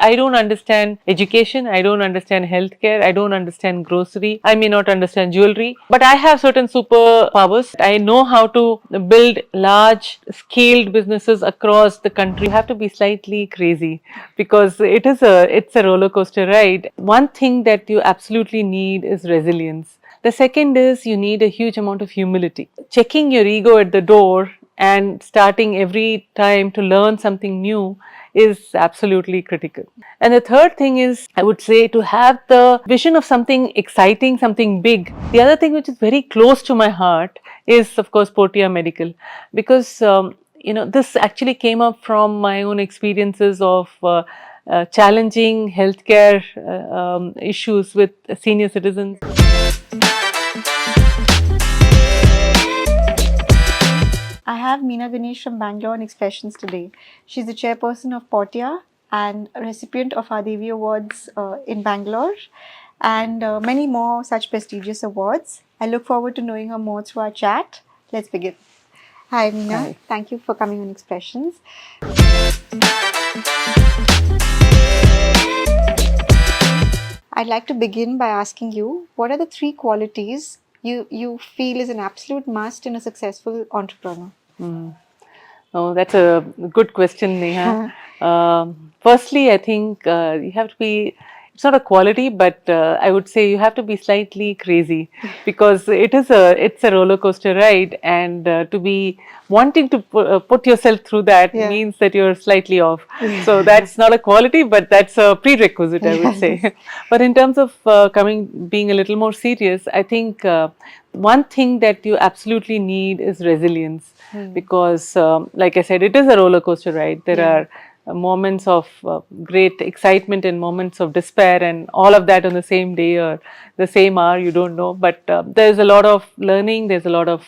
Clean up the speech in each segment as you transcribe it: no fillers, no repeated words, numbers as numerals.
I don't understand education, I don't understand healthcare, I don't understand grocery, I may not understand jewelry, but I have certain superpowers. I know how to build large scaled businesses across the country. You have to be slightly crazy because it's a roller coaster ride. One thing that you absolutely need is resilience. The second is you need a huge amount of humility. Checking your ego at the door and starting every time to learn something new is absolutely critical. And the third thing is, I would say, to have the vision of something exciting, something big. The other thing which is very close to my heart is, of course, Portia Medical, because this actually came up from my own experiences of challenging healthcare issues with senior citizens. I have Meena Ganesh from Bangalore on Expressions today. She's the chairperson of Portia and a recipient of our Devi Awards in Bangalore and many more such prestigious awards. I look forward to knowing her more through our chat. Let's begin. Hi Meena, Hi. Thank you for coming on Expressions. I'd like to begin by asking you, what are the 3 qualities you feel is an absolute must in a successful entrepreneur? Oh, that's a good question, Neha. Firstly, I think you have to be, it's not a quality, but I would say you have to be slightly crazy because it's a roller coaster ride, and to be wanting to put yourself through that means that you're slightly off. So that's not a quality, but that's a prerequisite, I would say. But in terms of being a little more serious, I think one thing that you absolutely need is resilience. Because, like I said, it is a roller coaster ride. There are moments of great excitement and moments of despair, and all of that on the same day or the same hour, you don't know. But there's a lot of learning, there's a lot of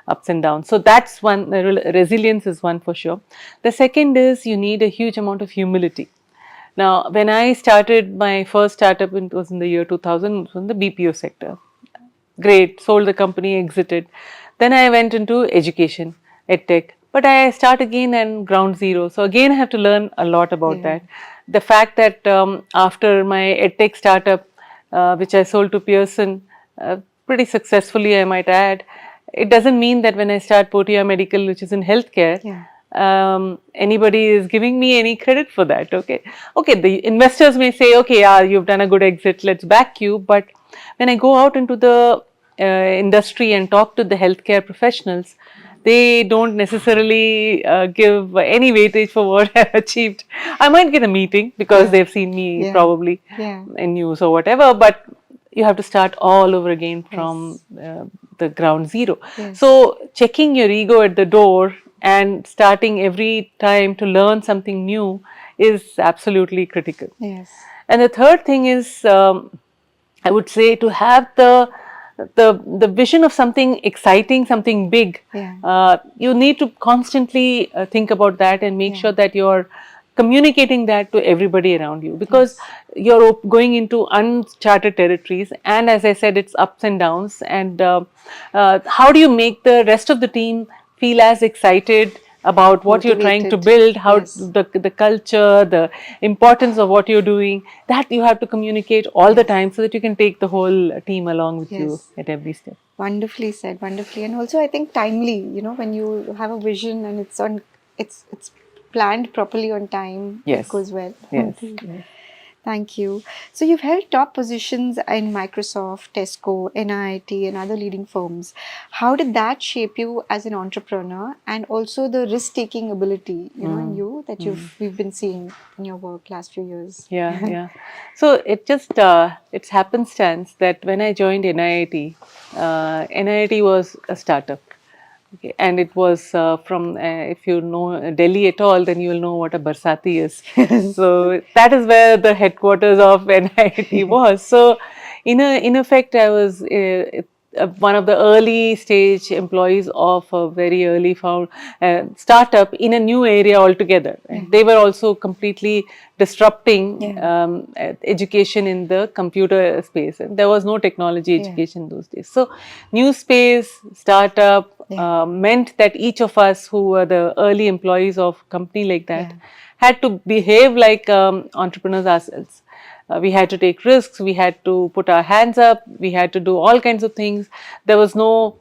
ups and downs. So that's one, resilience is one for sure. The second is you need a huge amount of humility. Now, when I started my first startup, it was in the year 2000, it was in the BPO sector. Great, sold the company, exited. Then I went into education, edtech. But I start again and ground zero. So again, I have to learn a lot about that. The fact that after my edtech startup, which I sold to Pearson, pretty successfully, I might add, it doesn't mean that when I start Portia Medical, which is in healthcare, anybody is giving me any credit for that. Okay, the investors may say, okay, yeah, you've done a good exit, let's back you. But when I go out into the industry and talk to the healthcare professionals, they don't necessarily give any weightage for what I've achieved. I might get a meeting because they've seen me probably in news or whatever, but you have to start all over again from the ground zero. So checking your ego at the door and starting every time to learn something new is absolutely critical. And the third thing is, I would say, to have the vision of something exciting, something big. You need to constantly think about that and make sure that you're communicating that to everybody around you, because you're going into uncharted territories, and as I said, it's ups and downs. And how do you make the rest of the team feel as excited about what you're trying to build, how the culture, the importance of what you're doing, that you have to communicate all the time so that you can take the whole team along with you at every step. Wonderfully said, wonderfully. And also I think timely, when you have a vision and it's planned properly on time, it goes well. Thank you. So you've held top positions in Microsoft, Tesco, NIIT and other leading firms. How did that shape you as an entrepreneur, and also the risk-taking ability, in you that we've been seeing in your work last few years? So it just, it's happenstance that when I joined NIIT, NIIT was a startup. Okay. And it was from, if you know Delhi at all, then you will know what a barsati is. So that is where the headquarters of NIIT was. So in effect, I was one of the early stage employees of a very early startup in a new area altogether. They were also completely disrupting education in the computer space. And there was no technology education those days. So new space, startup, meant that each of us who were the early employees of a company like that had to behave like entrepreneurs ourselves. We had to take risks, we had to put our hands up, we had to do all kinds of things. There was no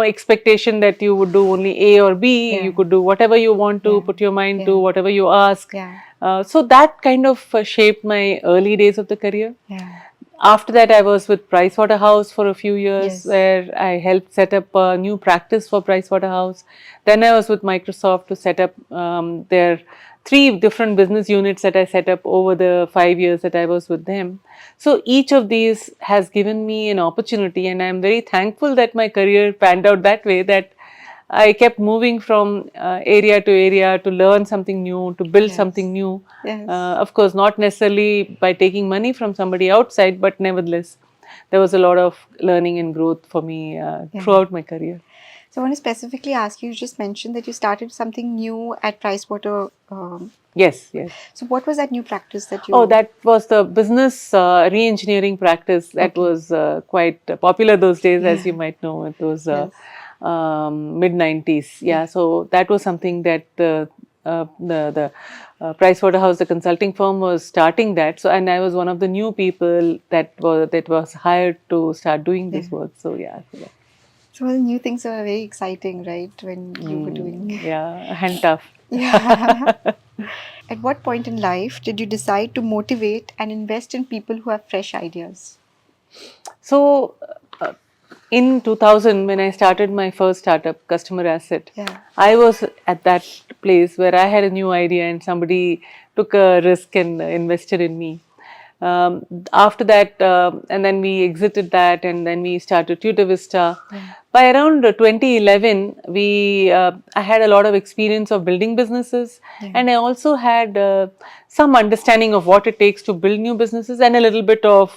expectation that you would do only A or B. Yeah. You could do whatever you want to, Yeah. put your mind Yeah. to, whatever you ask. Yeah. So that kind of shaped my early days of the career. Yeah. After that, I was with Pricewaterhouse for a few years, Yes. where I helped set up a new practice for Pricewaterhouse. Then I was with Microsoft to set up their 3 different business units that I set up over the 5 years that I was with them. So each of these has given me an opportunity, and I'm very thankful that my career panned out that way, that I kept moving from area to area to learn something new, to build Yes. something new. Yes. Of course, not necessarily by taking money from somebody outside, but nevertheless, there was a lot of learning and growth for me throughout my career. So I want to specifically ask you, you just mentioned that you started something new at Pricewater. Yes, yes. So what was that new practice that you... Oh, that was the business re-engineering practice that Okay. was quite popular those days, as Yeah. you might know. It was Yes. mid-90s. Yeah, so that was something that the Pricewaterhouse, the consulting firm, was starting that. So, and I was one of the new people that was hired to start doing this work. So, yeah. So all new things are very exciting, right? When you were doing... Yeah, and tough. Yeah. At what point in life did you decide to motivate and invest in people who have fresh ideas? So, in 2000, when I started my first startup, Customer Asset, Yeah. I was at that place where I had a new idea and somebody took a risk and invested in me. After that, and then we exited that, and then we started Tutor Vista. By around 2011, I had a lot of experience of building businesses, and I also had some understanding of what it takes to build new businesses, and a little bit of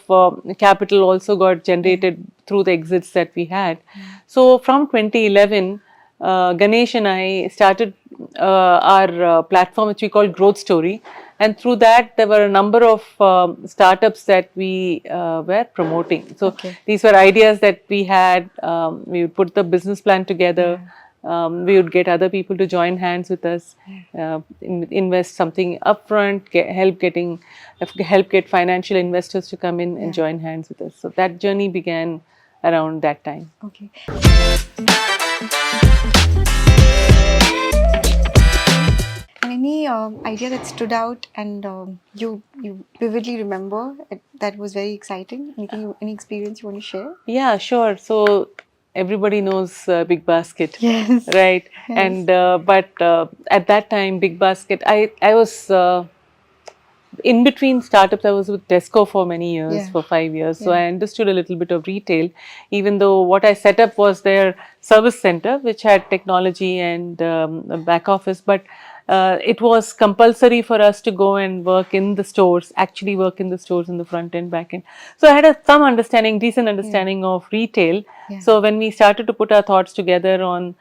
capital also got generated through the exits that we had. So from 2011, Ganesh and I started our platform, which we call Growth Story. And through that, there were a number of startups that we were promoting. So these were ideas that we had. We would put the business plan together. We would get other people to join hands with us, invest something upfront, help get financial investors to come in and join hands with us. So that journey began around that time. Okay. And any idea that stood out and you vividly remember that was very exciting? Any experience you want to share? Yeah, sure. So everybody knows Big Basket, Yes. right? Yes. And but at that time, Big Basket, I was in between startups. I was with Tesco for many years, for 5 years. So I understood a little bit of retail, even though what I set up was their service center, which had technology and a back office, but it was compulsory for us to go and work in the stores, actually work in the stores in the front end, back end. So I had some understanding, decent understanding of retail. So when we started to put our thoughts together on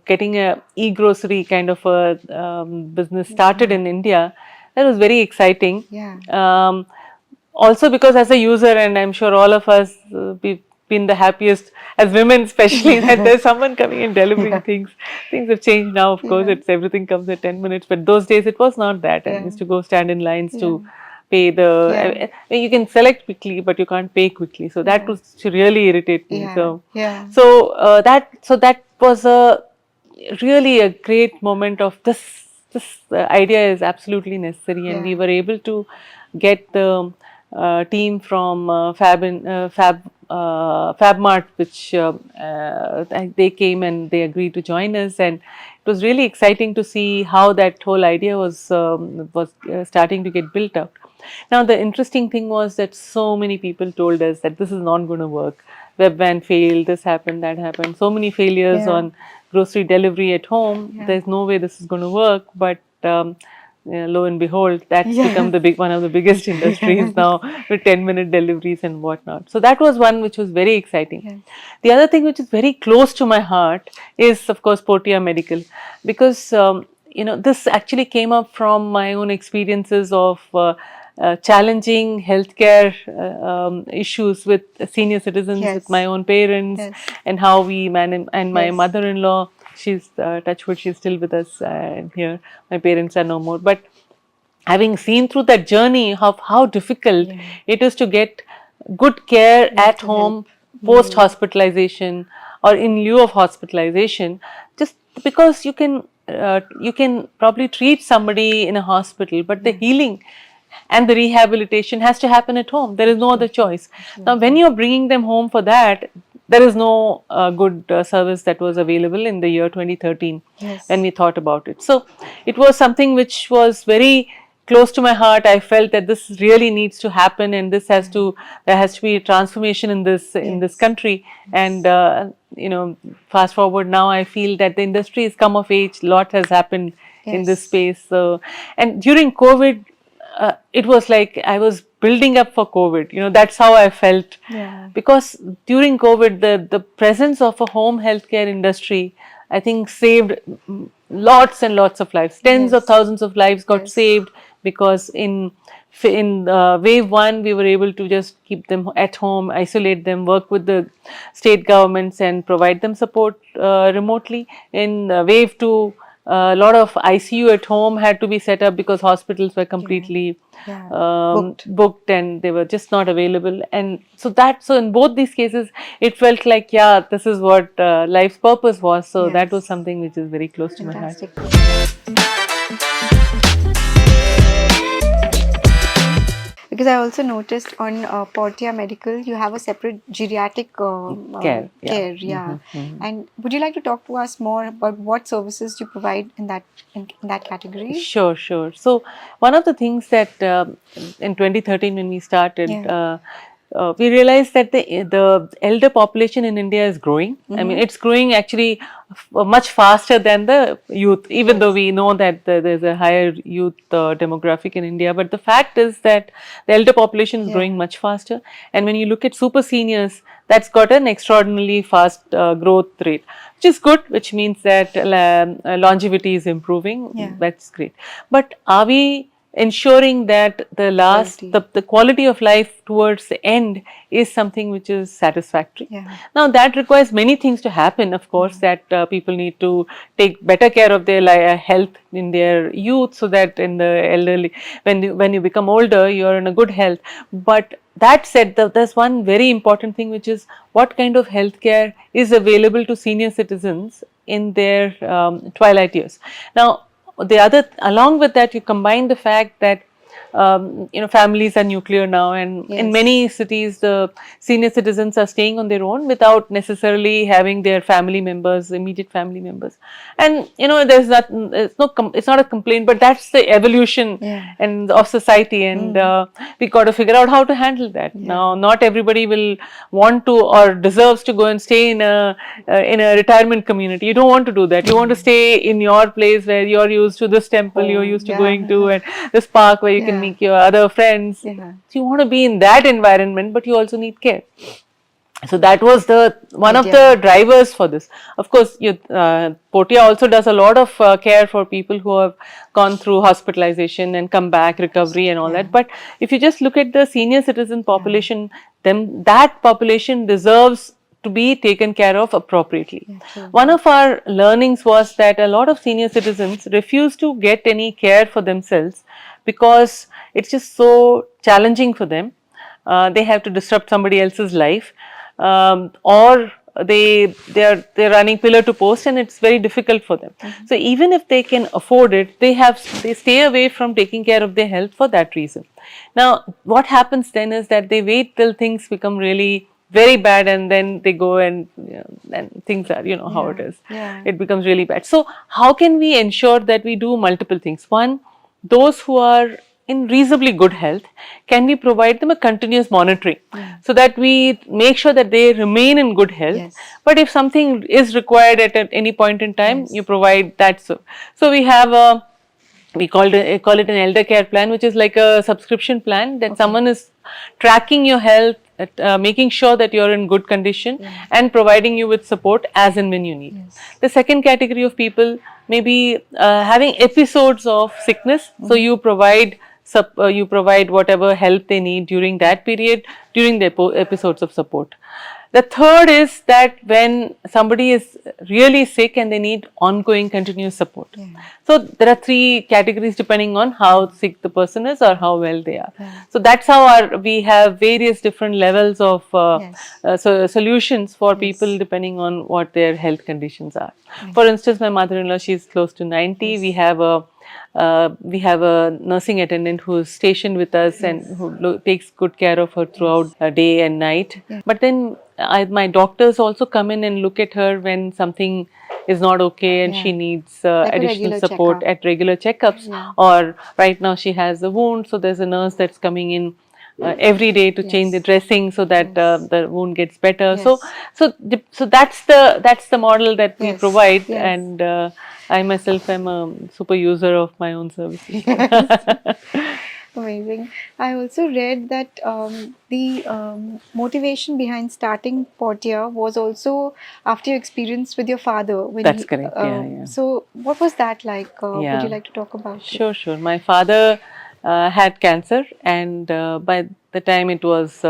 getting a e-grocery kind of a business started in India, that was very exciting. Yeah. Also because as a user, and I'm sure all of us, we've been the happiest as women, especially that there's someone coming and delivering things. Things have changed now, of course. It's everything comes at 10 minutes, but those days it was not that. I used to go stand in lines to pay the. You can select quickly, but you can't pay quickly. So that was to really irritate me. So that was a really a great moment of this idea is absolutely necessary, and we were able to get the team from FabMart, which they came and they agreed to join us, and it was really exciting to see how that whole idea was starting to get built out. Now the interesting thing was that so many people told us that this is not going to work. Webvan failed, this happened, that happened. So many failures on grocery delivery at home. There's no way this is going to work. But lo and behold, that's become one of the biggest industries now with 10-minute deliveries and whatnot. So that was one which was very exciting. The other thing which is very close to my heart is, of course, Portia Medical, because this actually came up from my own experiences of challenging healthcare issues with senior citizens, with my own parents, and how we manage, and my mother-in-law. she's touch wood, she's still with us here. My parents are no more, but having seen through that journey of how difficult it is to get good care at home, post hospitalization or in lieu of hospitalization, just because you can probably treat somebody in a hospital, but the healing and the rehabilitation has to happen at home. There is no other choice. Now, when you're bringing them home for that, there is no good service that was available in the year 2013 when we thought about it. So, it was something which was very close to my heart. I felt that this really needs to happen, and there has to be a transformation in this country. And fast forward now, I feel that the industry has come of age. Lot has happened in this space. So, and during COVID, it was like I was building up for COVID. That's how I felt. Because during COVID, the presence of a home healthcare industry, I think, saved lots and lots of lives. Tens of thousands of lives got saved, because in wave one, we were able to just keep them at home, isolate them, work with the state governments and provide them support remotely. In wave two, a lot of ICU at home had to be set up because hospitals were completely booked and they were just not available. And so in both these cases, it felt like, this is what life's purpose was. So that was something which is very close to my heart. Because I also noticed on Portia Medical, you have a separate geriatric care. And would you like to talk to us more about what services you provide in that category? Sure. So one of the things that in 2013 when we started, we realized that the elder population in India is growing. I mean, it's growing actually much faster than the youth, even though we know that there's a higher youth demographic in India. But the fact is that the elder population is growing much faster. And when you look at super seniors, that's got an extraordinarily fast growth rate, which is good, which means that longevity is improving. That's great. But are we ensuring that the quality of life towards the end is something which is satisfactory? Now, that requires many things to happen, of course, that people need to take better care of their health in their youth, so that in the elderly, when you become older, you're in a good health. But that said, there's one very important thing, which is what kind of healthcare is available to senior citizens in their twilight years. Now, along with that, you combine the fact that families are nuclear now, and in many cities the senior citizens are staying on their own without necessarily having their immediate family members. And it's not a complaint, but that's the evolution and of society, and we got to figure out how to handle that. Now, not everybody will want to or deserves to go and stay in a retirement community. You don't want to do that. You want to stay in your place where you're used to this temple you're used to going to, and this park where you can meet your other friends. So you want to be in that environment, but you also need care. So that was one of the drivers for this. Of course, Portia also does a lot of care for people who have gone through hospitalization and come back, recovery and all that. But if you just look at the senior citizen population, then that population deserves to be taken care of appropriately. One of our learnings was that a lot of senior citizens refuse to get any care for themselves because it's just so challenging for them. They have to disrupt somebody else's life, or they're running pillar to post, and it's very difficult for them. So even if they can afford it, they stay away from taking care of their health for that reason. Now, what happens then is that they wait till things become really very bad, and then they go and things are, how it is. It becomes really bad. So how can we ensure that we do multiple things? One, those who are in reasonably good health, can we provide them a continuous monitoring so that we make sure that they remain in good health? But if something is required at any point in time, you provide that. So we have we call it an elder care plan, which is like a subscription plan that someone is tracking your health, making sure that you're in good condition and providing you with support as and when you need. The second category of people may be having episodes of sickness. So you provide you provide whatever help they need during that period, during the episodes of support. The third is that when somebody is really sick and they need ongoing continuous support. So there are three categories depending on how sick the person is or how well they are. So that's how we have various different levels of solutions for people depending on what their health conditions are. For instance, my mother-in-law, she's close to 90. We have a nursing attendant who is stationed with us and who takes good care of her throughout day and night. But then my doctors also come in and look at her when something is not okay and she needs Like additional support at regular checkups. Or right now she has a wound, so there's a nurse that's coming in every day to change the dressing so that the wound gets better. So that's the model that we provide, and I myself am a super user of my own services. Amazing. I also read that the motivation behind starting Portia was also after your experience with your father. That's correct. So what was that like? Would you like to talk about it? Sure. My father had cancer, and by the time it was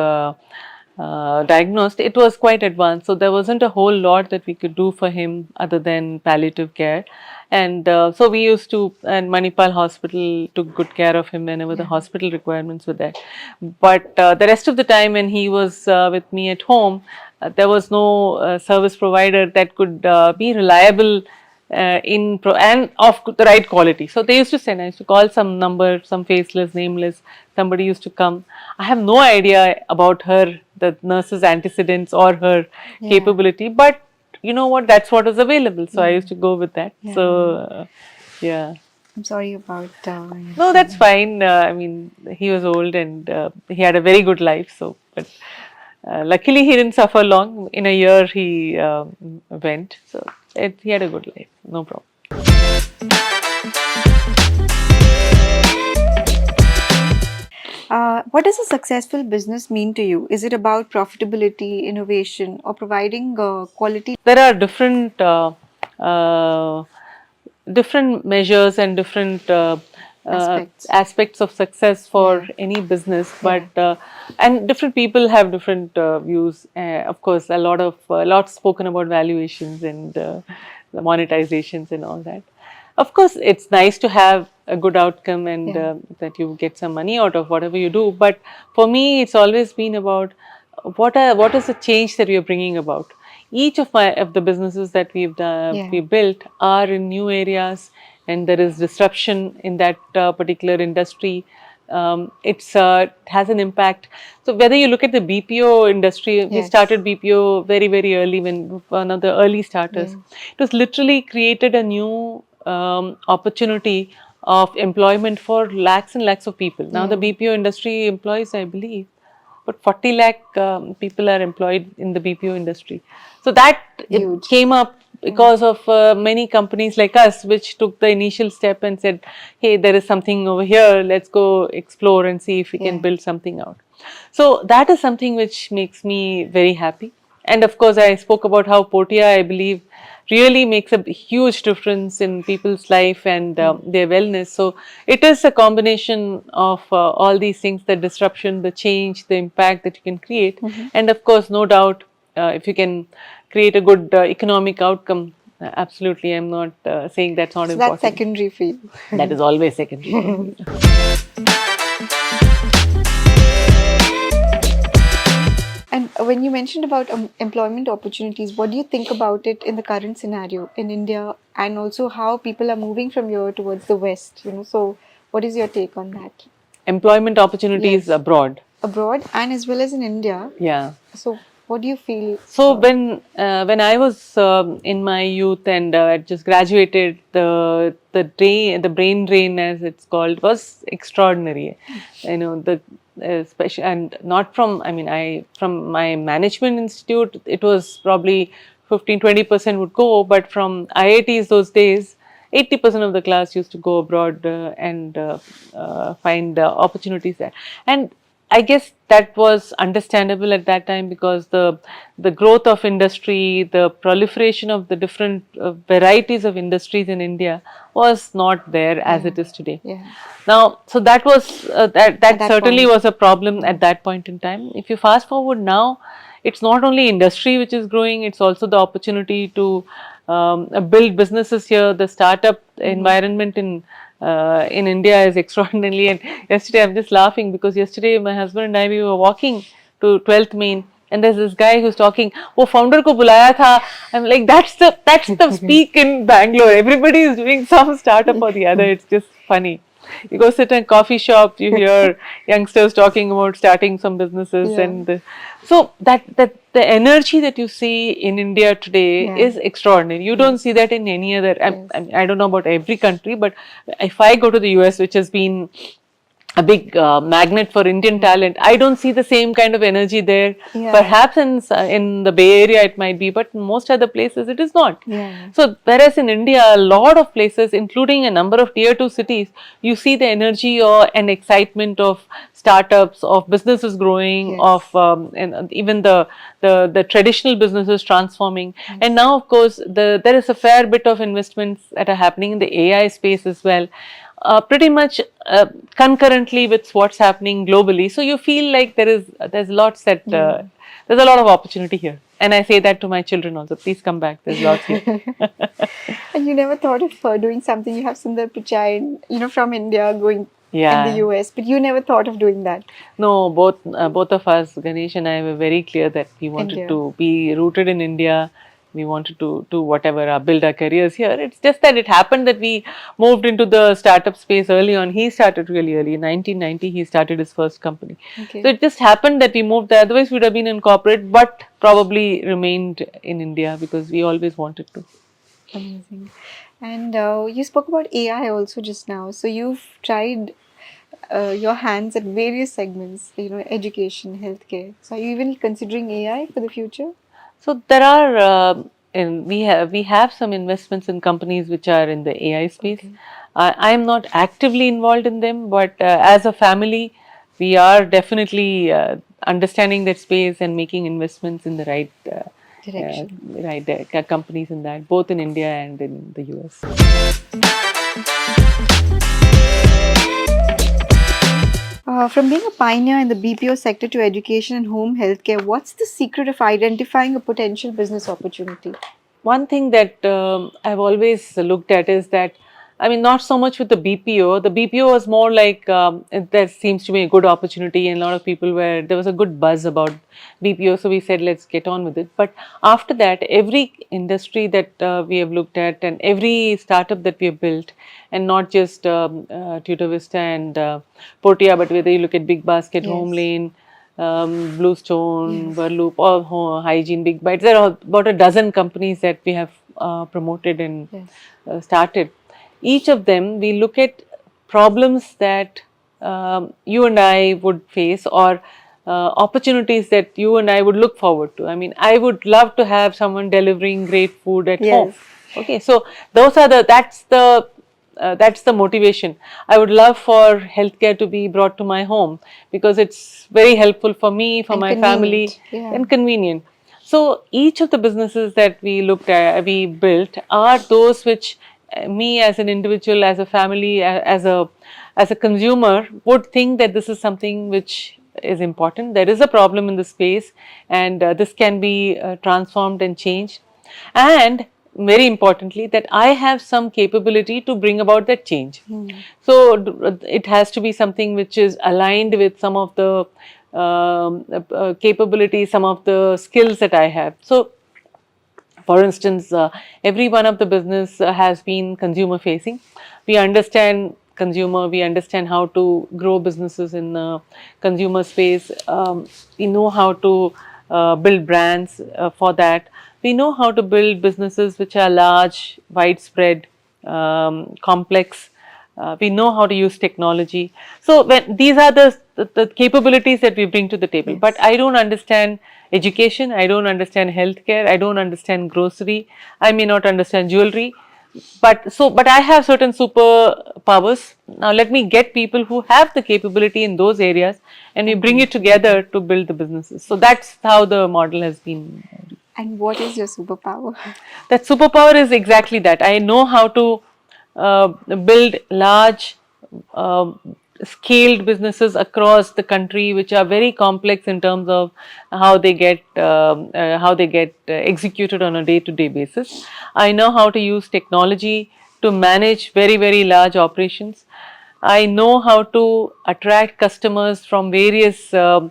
diagnosed, it was quite advanced. So there wasn't a whole lot that we could do for him other than palliative care. And so we used to, and Manipal Hospital took good care of him whenever the hospital requirements were there. But the rest of the time when he was with me at home, there was no service provider that could be reliable and of the right quality. So they used to send, I used to call some number, some faceless, nameless, somebody used to come. I have no idea about her, the nurse's antecedents or her capability, but you know what, that's what was available. So I used to go with that. So, I'm sorry about No, that's fine. I mean, he was old and he had a very good life. So, but luckily he didn't suffer long. In a year he went. So he had a good life. No problem. What does a successful business mean to you? Is it about profitability, innovation, or providing quality? There are different different measures and different aspects of success for any business, but and different people have different views. Of course, a lot spoken about valuations and the monetizations and all that. Of course, it's nice to have a good outcome and that you get some money out of whatever you do. But for me, it's always been about what is the change that we are bringing about. Each of the businesses that we built are in new areas, and there is disruption in that particular industry. It has an impact. So whether you look at the BPO industry, we started BPO very, very early, when one of the early starters. It was literally created a new opportunity of employment for lakhs and lakhs of people. Now the BPO industry employs, I believe, but 40 lakh people are employed in the BPO industry. So that it came up because of many companies like us, which took the initial step and said, hey, there is something over here, let's go explore and see if we can build something out. So that is something which makes me very happy. And of course, I spoke about how Portia, I believe, really makes a huge difference in people's life and their wellness. So it is a combination of all these things, the disruption, the change, the impact that you can create. And of course, no doubt, if you can create a good economic outcome, absolutely, I'm not saying that's not important. That's secondary for you. That is always secondary. And when you mentioned about employment opportunities, what do you think about it in the current scenario in India, and also how people are moving from here towards the West? So what is your take on that? Employment opportunities abroad. Abroad and as well as in India. Yeah. So what do you feel? So when I was in my youth and I just graduated, the brain drain, as it's called, was extraordinary. Especially, and not from, from my management institute, it was probably 15-20% would go, but from IITs those days, 80% of the class used to go abroad and find opportunities there. And I guess that was understandable at that time because the growth of industry, the proliferation of the different varieties of industries in India was not there as it is today. Yeah. Now, so that was that certainly point. was a problem at that point in time. If you fast forward now, it's not only industry which is growing; it's also the opportunity to build businesses here. The startup environment in India is extraordinarily. And yesterday, I'm just laughing because yesterday my husband and I, we were walking to 12th Main, and there's this guy who's talking. "वो founder को बुलाया था." I'm like, that's the speak in Bangalore. Everybody is doing some startup or the other. It's just funny. You go sit in a coffee shop, you hear youngsters talking about starting some businesses, and so that the energy that you see in India today is extraordinary. You don't see that in any other. I don't know about every country, but if I go to the US, which has been a big magnet for Indian talent, I don't see the same kind of energy there. Perhaps in the Bay Area it might be, but in most other places it is not. So whereas in India, a lot of places, including a number of tier 2 cities, you see the energy or an excitement of startups, of businesses growing, of and even the traditional businesses transforming. And now, of course, there is a fair bit of investments that are happening in the AI space as well. Pretty much concurrently with what's happening globally. So you feel like there's lots that there's a lot of opportunity here. And I say that to my children also. Please come back. There's lots here. And you never thought of doing something? You have Sundar Pichai, from India going in the US, but you never thought of doing that? No, both of us, Ganesh and I, were very clear that we wanted to be rooted in India. We wanted to do whatever, build our careers here. It's just that it happened that we moved into the startup space early on. He started really early. In 1990, he started his first company. So it just happened that we moved there. Otherwise, we would have been in corporate, but probably remained in India because we always wanted to. Amazing. And you spoke about AI also just now. So you've tried your hands at various segments, education, healthcare. So are you even considering AI for the future? So there are, we have some investments in companies which are in the AI space. I am not actively involved in them, but as a family, we are definitely understanding that space and making investments in the right direction, companies in that, both in India and in the US. From being a pioneer in the BPO sector to education and home healthcare, what's the secret of identifying a potential business opportunity? One thing that I've always looked at is that, I mean, not so much with the BPO. The BPO was more like, there seems to be a good opportunity and a lot of people there was a good buzz about BPO. So we said, let's get on with it. But after that, every industry that we have looked at and every startup that we have built, and not just Tutor Vista and Portia, but whether you look at Big Basket, Home Lane, Bluestone, Burloop, or Hygiene, Big Bites, there are about a dozen companies that we have promoted and started. Each of them, we look at problems that you and I would face, or opportunities that you and I would look forward to. I mean, I would love to have someone delivering great food at home. Okay, so that's the motivation. I would love for healthcare to be brought to my home because it's very helpful for me, for my family, and convenient. So each of the businesses that we looked at, we built, are those which me as an individual, as a family, as a consumer would think that this is something which is important. There is a problem in the space, and this can be transformed and changed. And very importantly, that I have some capability to bring about that change. So it has to be something which is aligned with some of the capabilities, some of the skills that I have. So for instance, every one of the business has been consumer facing. We understand consumer, we understand how to grow businesses in the consumer space. We know how to build brands for that. We know how to build businesses which are large, widespread, complex. We know how to use technology. So these are the capabilities that we bring to the table. But I don't understand education, I don't understand healthcare, I don't understand grocery, I may not understand jewelry, but I have certain superpowers. Now let me get people who have the capability in those areas, and we bring it together to build the businesses. So that's how the model has been. And what is your superpower? That superpower is exactly that. I know how to build large scaled businesses across the country, which are very complex in terms of how they get executed on a day-to-day basis. I know how to use technology to manage very large operations. I know how to attract customers from various in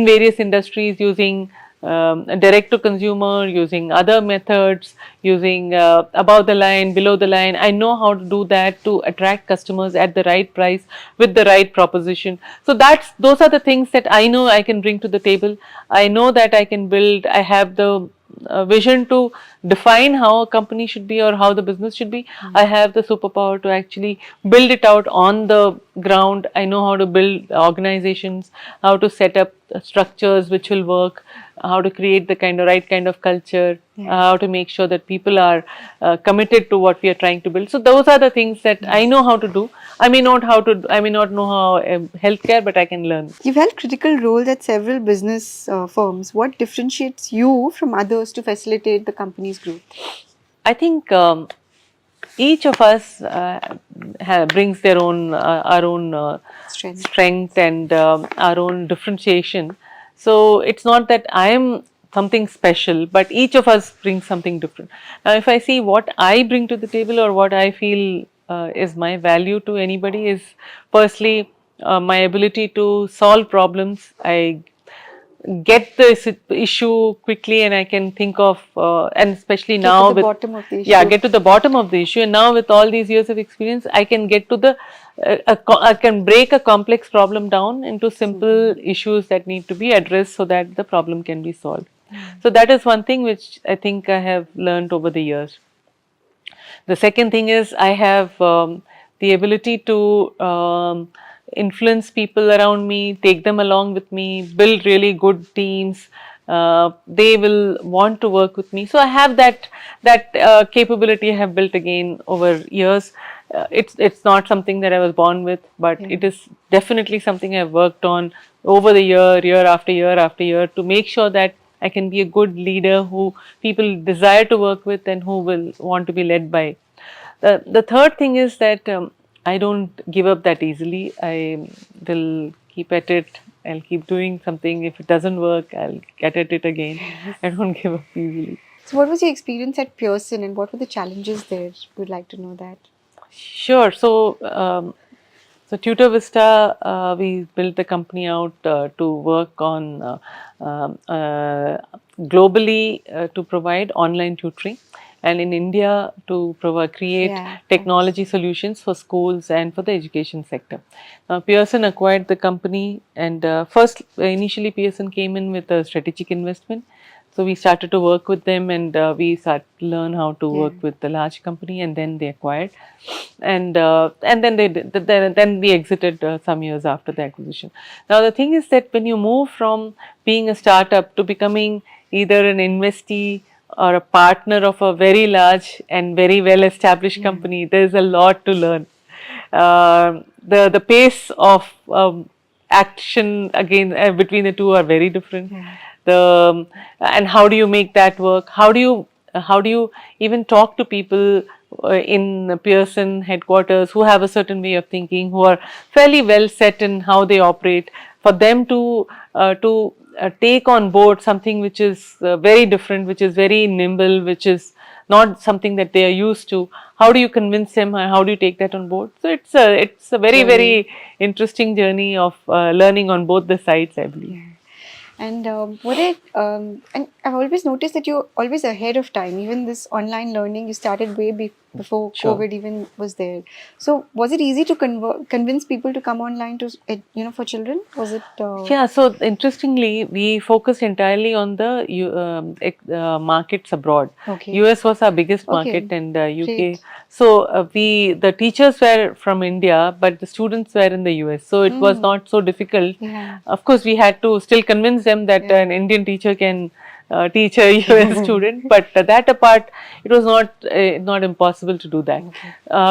various industries using direct to consumer, using other methods, using above the line, below the line. I know how to do that to attract customers at the right price with the right proposition. So those are the things that I know I can bring to the table. I know that I can build. I have the vision to define how a company should be or how the business should be. I have the superpower to actually build it out on the ground. I know how to build organizations, how to set up structures which will work, how to create the right kind of culture, how to make sure that people are committed to what we are trying to build. So those are the things that I know how to do. I may not know how healthcare, but I can learn. You've held critical roles at several business firms. What differentiates you from others to facilitate the company's growth? I think each of us brings their own our own strength and our own differentiation. So it's not that I am something special, but each of us brings something different. Now, if I see what I bring to the table or what I feel is my value to anybody, is firstly my ability to solve problems. I get the issue quickly, and I can think of and especially now with get to the bottom of the issue. And now with all these years of experience, I can get to the I can break a complex problem down into simple issues that need to be addressed so that the problem can be solved. So that is one thing which I think I have learned over the years. The second thing is I have the ability to influence people around me, take them along with me, build really good teams. They will want to work with me. So I have that capability I have built again over years. It's not something that I was born with, but it is definitely something I've worked on over the year after year to make sure that I can be a good leader who people desire to work with and who will want to be led by. The third thing is that I don't give up that easily. I will keep at it. I'll keep doing something. If it doesn't work, I'll get at it again. I don't give up easily. So what was your experience at Pearson and what were the challenges there? We'd like to know that. Sure. So Tutor Vista, we built the company out to work on globally to provide online tutoring, and in India to create technology solutions for schools and for the education sector. Pearson acquired the company, and initially Pearson came in with a strategic investment. So we started to work with them, and we started to learn how to work with the large company, and then they acquired, and then we exited some years after the acquisition. Now the thing is that when you move from being a startup to becoming either an investee or a partner of a very large and very well established company, there is a lot to learn. The pace of action again between the two are very different. And how do you make that work? How do you even talk to people in Pearson headquarters who have a certain way of thinking, who are fairly well set in how they operate, for them to take on board something which is very different, which is very nimble, which is not something that they are used to. How do you convince them? How do you take that on board? So it's a very interesting journey of learning on both the sides, I believe. And and I've always noticed that you're always ahead of time. Even this online learning, you started way before COVID even was there. So was it easy to convince people to come online to for children? Was it? Yeah. So interestingly, we focused entirely on the markets abroad. US was our biggest market, and UK. Great. So the teachers were from India, but the students were in the US. So it was not so difficult. Of course, we had to still convince them that an Indian teacher can teacher, you were a student. But that apart, it was not impossible to do that.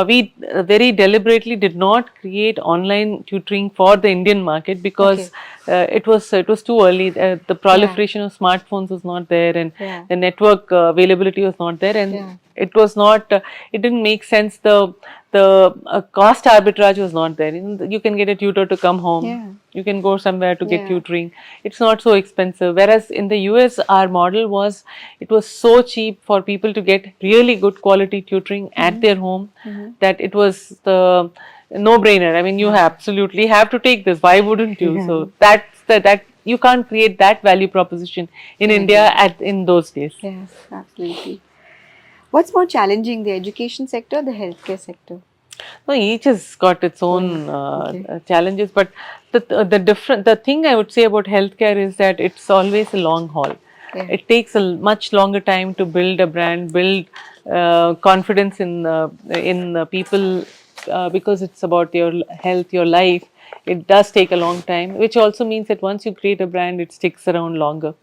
We very deliberately did not create online tutoring for the Indian market because it was too early. The proliferation of smartphones was not there, and the network availability was not there, and it was not. It didn't make sense. The cost arbitrage was not there. You can get a tutor to come home. You can go somewhere to get tutoring. It's not so expensive. Whereas in the US, our model was, it was so cheap for people to get really good quality tutoring at their home that it was the no-brainer. I mean, you absolutely have to take this. Why wouldn't you? So that you can't create that value proposition in India in those days. Yes, absolutely. What's more challenging, the education sector or the healthcare sector? No, each has got its own challenges, but the thing I would say about healthcare is that it's always a long haul. It takes a much longer time to build a brand, build confidence in people, because it's about your health, your life. It does take a long time, which also means that once you create a brand, it sticks around longer.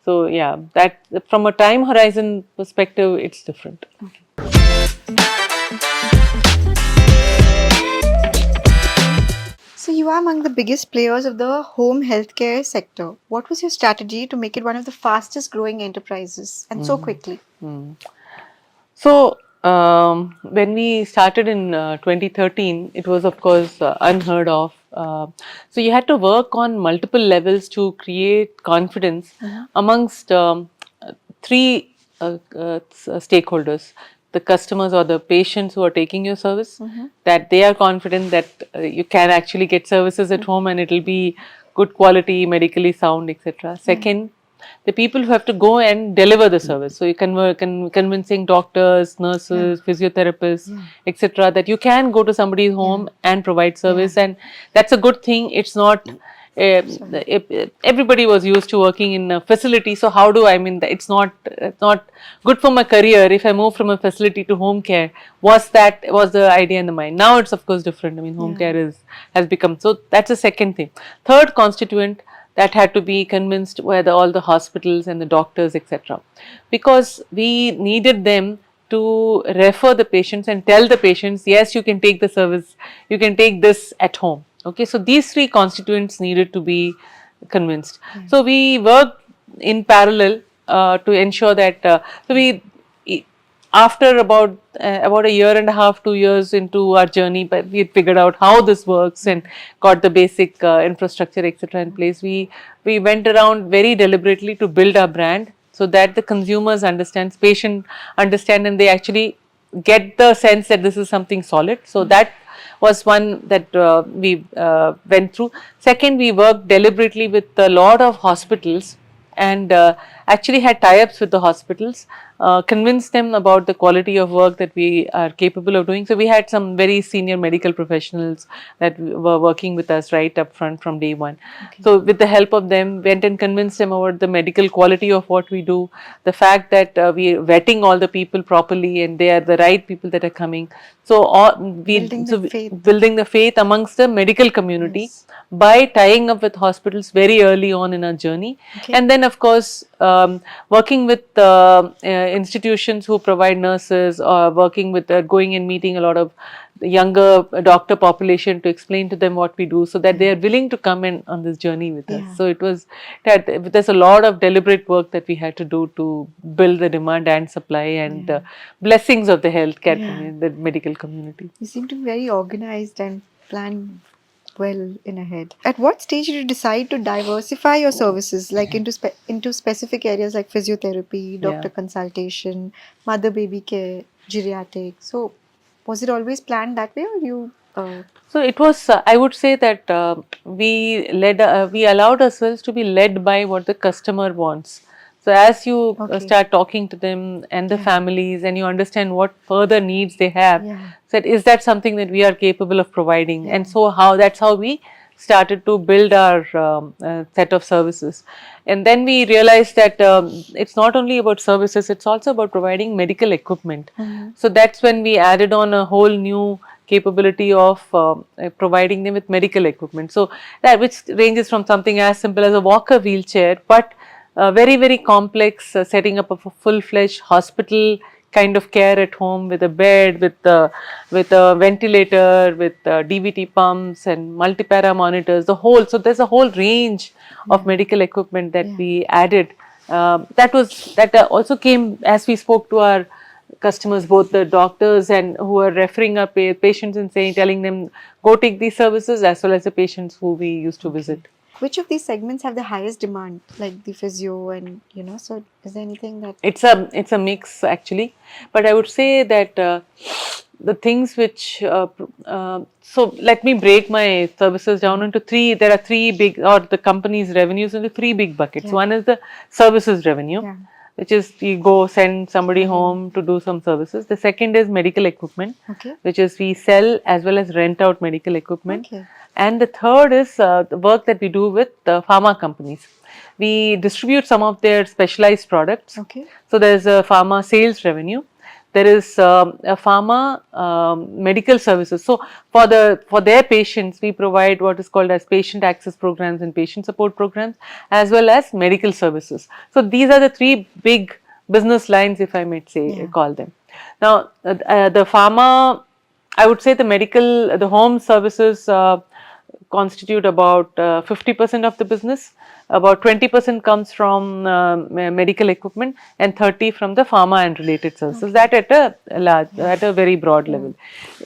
So yeah, that from a time horizon perspective, it's different. So you are among the biggest players of the home healthcare sector. What was your strategy to make it one of the fastest growing enterprises and so quickly? So when we started in 2013, it was of course unheard of. So you had to work on multiple levels to create confidence amongst three stakeholders: the customers or the patients who are taking your service, that they are confident that you can actually get services at home and it will be good quality, medically sound, etc. Second, the people who have to go and deliver the service. So you can convincing doctors, nurses, physiotherapists, etc., that you can go to somebody's home and provide service, and that's a good thing. It's not. Everybody was used to working in a facility, so how do I mean? It's not good for my career if I move from a facility to home care. Was the idea in the mind? Now it's of course different. I mean, home care has become so. That's the second thing. Third constituent that had to be convinced were all the hospitals and the doctors, etc., because we needed them to refer the patients and tell the patients, yes, you can take the service, you can take this at home. Okay, so these three constituents needed to be convinced. So we worked in parallel to ensure that. After about a year and a half, 2 years into our journey, but we had figured out how this works and got the basic infrastructure, etc., in place. We went around very deliberately to build our brand so that the consumers understand, patient understand, and they actually get the sense that this is something solid. So that was one that we went through. Second, we worked deliberately with a lot of hospitals and actually had tie-ups with the hospitals, convinced them about the quality of work that we are capable of doing. So we had some very senior medical professionals that were working with us right up front from day one. So with the help of them, went and convinced them about the medical quality of what we do, the fact that we are vetting all the people properly and they are the right people that are coming. So building the faith amongst the medical community by tying up with hospitals very early on in our journey. And then of course working with institutions who provide nurses, or working with going and meeting a lot of the younger doctor population to explain to them what we do, so that they are willing to come in on this journey with us. So it was that there's a lot of deliberate work that we had to do to build the demand and supply and blessings of the healthcare the medical community. You seem to be very organized and plan well in ahead. At what stage did you decide to diversify your services, like into specific areas like physiotherapy, doctor consultation, mother baby care, geriatric? So was it always planned that way, or you? So it was. I would say that we allowed ourselves to be led by what the customer wants. So as you start talking to them and the families, and you understand what further needs they have, said, is that something that we are capable of providing? And so that's how we started to build our set of services. And then we realized that it's not only about services, it's also about providing medical equipment. So that's when we added on a whole new capability of providing them with medical equipment. So that, which ranges from something as simple as a walker wheelchair, but very, very complex, setting up of a full-fledged hospital kind of care at home with a bed, with a ventilator, with DVT pumps and multipara monitors, the whole. So there's a whole range of medical equipment that we added. That also came as we spoke to our customers, both the doctors and who are referring our patients and telling them go take these services, as well as the patients who we used to visit. Which of these segments have the highest demand, like the physio and so is there anything that... It's a mix actually, but I would say that the things which so let me break my services down into three. There are three big, or the company's revenues into three big buckets. One is the services revenue, which is you go send somebody home to do some services. The second is medical equipment, which is we sell as well as rent out medical equipment. And the third is the work that we do with pharma companies. We distribute some of their specialized products. So there's a pharma sales revenue. There is a pharma medical services. So for their patients, we provide what is called as patient access programs and patient support programs, as well as medical services. So these are the three big business lines, if I may say, call them. Now the pharma, I would say the home services constitute about 50% of the business. About 20% comes from medical equipment and 30% from the pharma and related services. That at a very broad level.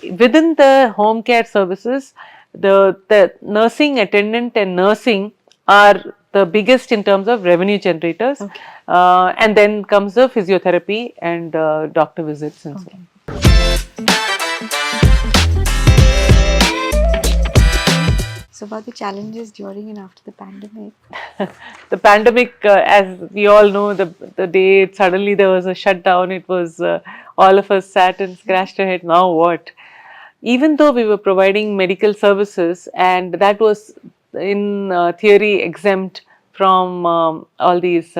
Within the home care services, the nursing attendant and nursing are the biggest in terms of revenue generators, and then comes the physiotherapy and doctor visits and so on. So about the challenges during and after the pandemic. The pandemic, as we all know, the day suddenly there was a shutdown, it was all of us sat and scratched our head, now what? Even though we were providing medical services and that was in theory exempt from all these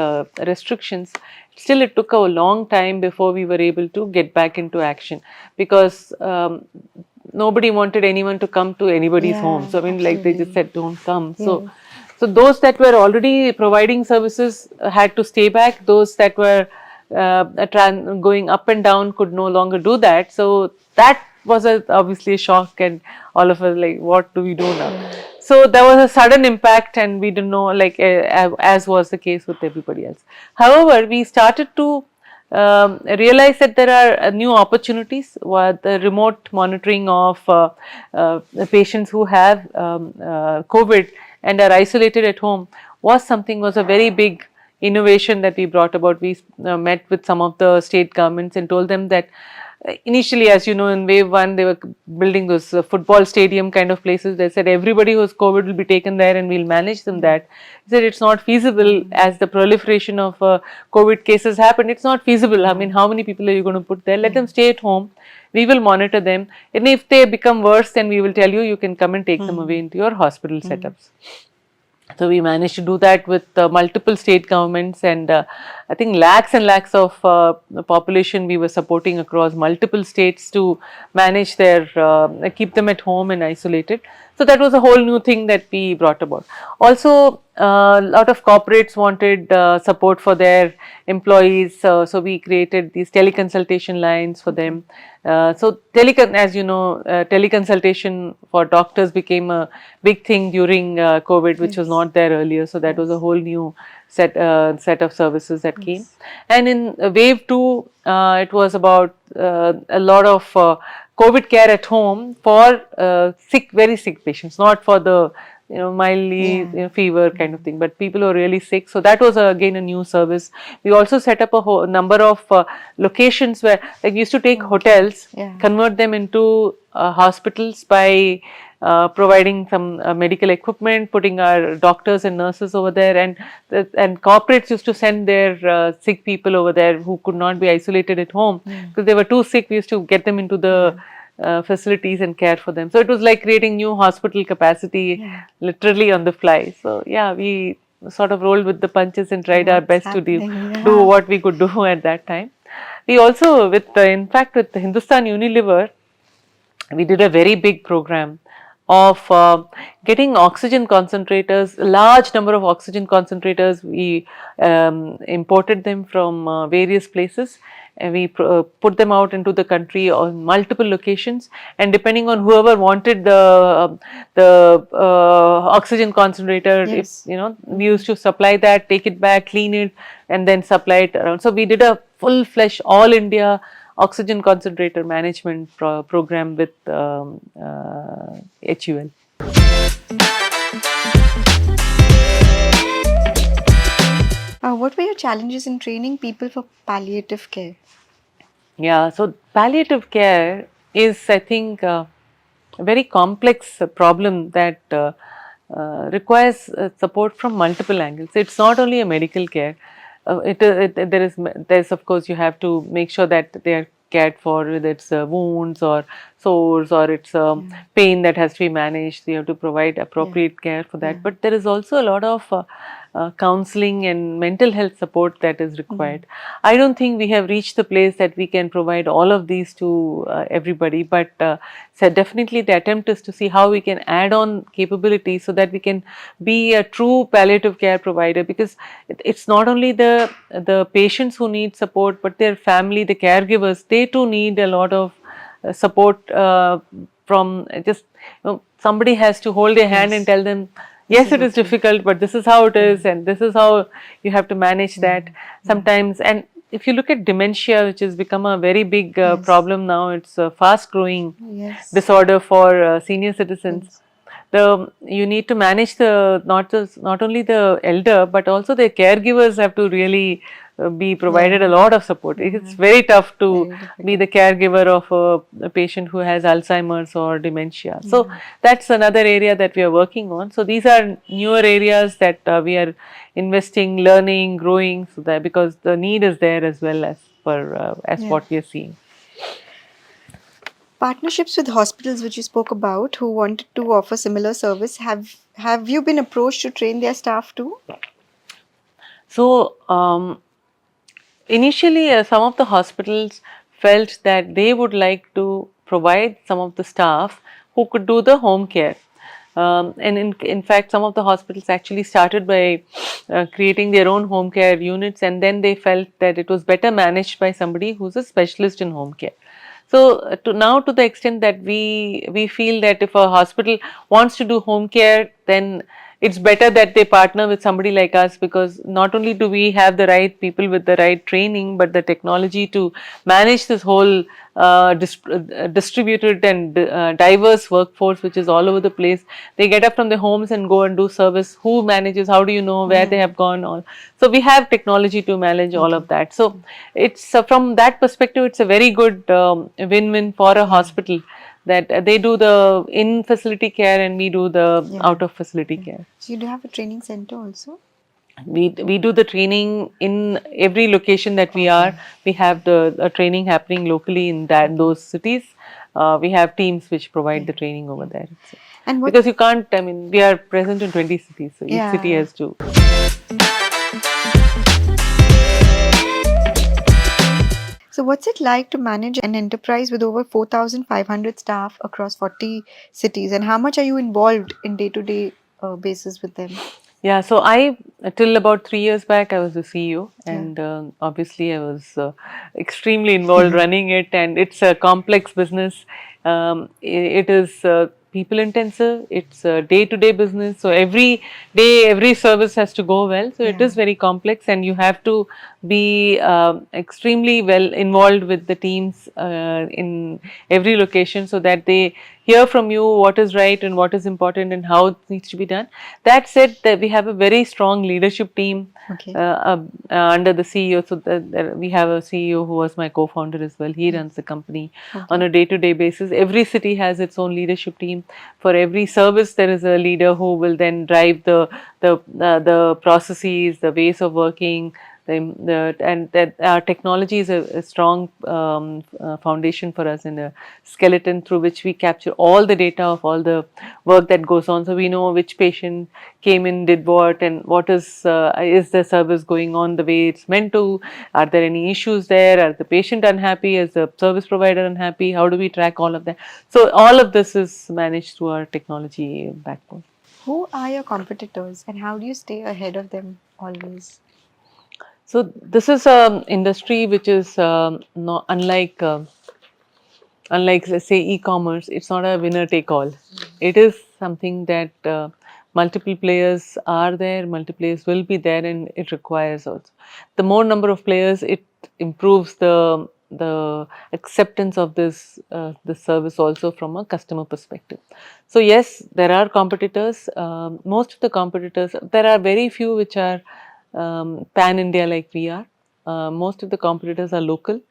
restrictions, still it took a long time before we were able to get back into action, because nobody wanted anyone to come to anybody's home. So I mean, like they just said, don't come. So those that were already providing services had to stay back. Those that were going up and down could no longer do that. So that was obviously a shock, and all of us like, what do we do now? So there was a sudden impact, and we didn't know, like as was the case with everybody else. However, we started to realize that there are new opportunities. The remote monitoring of patients who have COVID and are isolated at home was a very big innovation that we brought about. We met with some of the state governments and told them that initially, as you know, in wave one, they were building those football stadium kind of places. They said everybody who has COVID will be taken there and we'll manage them that. They said it's not feasible as the proliferation of COVID cases happened. It's not feasible. I mean, how many people are you going to put there? Let them stay at home. We will monitor them. And if they become worse, then we will tell you, you can come and take them away into your hospital setups. So we managed to do that with multiple state governments, and I think lakhs and lakhs of the population we were supporting across multiple states to manage their, keep them at home and isolated. So that was a whole new thing that we brought about. Also, a lot of corporates wanted support for their employees, so we created these teleconsultation lines for them. So as you know, teleconsultation for doctors became a big thing during COVID, which was not there earlier. So that was a whole new set of services that came. And in wave 2, it was about a lot of COVID care at home for very sick patients, not for the mildly fever kind of thing, but people who are really sick. So that was again a new service. We also set up a whole number of locations where, like, we used to take hotels, convert them into hospitals by providing some medical equipment, putting our doctors and nurses over there, and corporates used to send their sick people over there who could not be isolated at home because they were too sick. We used to get them into the facilities and care for them. So it was like creating new hospital capacity literally on the fly. So yeah, we sort of rolled with the punches and tried our best to do what we could do at that time. We also, in fact, with Hindustan Unilever, we did a very big program of getting oxygen concentrators, a large number of oxygen concentrators. We imported them from various places, and we put them out into the country on multiple locations, and depending on whoever wanted the oxygen concentrator, Yes. if we used to supply that, take it back, clean it, and then supply it around. So we did a full-fledged all India oxygen concentrator management program with HUL. What were your challenges in training people for palliative care? Yeah, so palliative care is, I think, a very complex problem that requires support from multiple angles. It's not only a medical care. There's of course you have to make sure that they are cared for, whether it's wounds or sores or it's pain that has to be managed. You have to provide appropriate care for that. But there is also a lot of counseling and mental health support that is required. I don't think we have reached the place that we can provide all of these to everybody, but so definitely the attempt is to see how we can add on capabilities so that we can be a true palliative care provider, because it's not only the patients who need support, but their family, the caregivers, they too need a lot of support from just somebody has to hold their hand and tell them, yes, it is difficult, but this is how it is, and this is how you have to manage that sometimes. And if you look at dementia, which has become a very big problem now, it's a fast growing disorder for senior citizens. You need to manage not only the elder, but also the caregivers have to really be provided a lot of support. It's very tough to be the caregiver of a patient who has Alzheimer's or dementia. So that's another area that we are working on. So these are newer areas that we are investing, learning, growing, so that because the need is there as well as for what we are seeing. Partnerships with hospitals, which you spoke about, who wanted to offer similar service, have you been approached to train their staff too? So initially, some of the hospitals felt that they would like to provide some of the staff who could do the home care. And in fact, some of the hospitals actually started by creating their own home care units, and then they felt that it was better managed by somebody who's a specialist in home care. So to the extent that we feel that if a hospital wants to do home care, then it's better that they partner with somebody like us, because not only do we have the right people with the right training, but the technology to manage this whole distributed and diverse workforce which is all over the place. They get up from their homes and go and do service. Who manages? How do you know where they have gone? All. So we have technology to manage all of that. So it's from that perspective, it's a very good win-win for a hospital, that they do the in-facility care and we do the out-of-facility care. So you do have a training center also? We do the training in every location that we are. We have the training happening locally in those cities. We have teams which provide the training over there. And because you can't, I mean, we are present in 20 cities, so each city has to. So what's it like to manage an enterprise with over 4,500 staff across 40 cities, and how much are you involved in day-to-day basis with them? Yeah, so till about 3 years back, I was the CEO, and obviously I was extremely involved running it, and it's a complex business. It is people intensive, it's a day-to-day business, so every day, every service has to go well, so it is very complex, and you have to be extremely well involved with the teams in every location, so that they hear from you what is right and what is important and how it needs to be done. That said, that we have a very strong leadership team under the CEO. So we have a CEO who was my co-founder as well. He runs the company on a day-to-day basis. Every city has its own leadership team. For every service, there is a leader who will then drive the processes, the ways of working, And that our technology is a strong foundation for us, and a skeleton through which we capture all the data of all the work that goes on. So we know which patient came in, did what, and what is the service going on the way it's meant to? Are there any issues there? Are the patient unhappy? Is the service provider unhappy? How do we track all of that? So all of this is managed through our technology backbone. Who are your competitors and how do you stay ahead of them always? So this is an industry which is not unlike let's say e-commerce. It's not a winner take all. It is something that multiple players are there, multiple players will be there, and it requires also the more number of players, it improves the acceptance of this service also from a customer perspective. So yes, there are competitors. Most of the competitors, there are very few which are pan India like we are. Most of the competitors are local.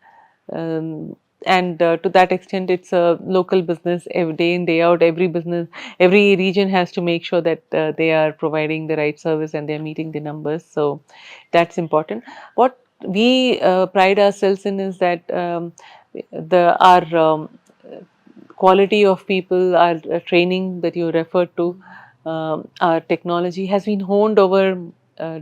And to that extent, it's a local business. Every day in, day out, every business, every region has to make sure that they are providing the right service and they are meeting the numbers. So that's important. What we pride ourselves in is that our quality of people, our training that you referred to, our technology has been honed over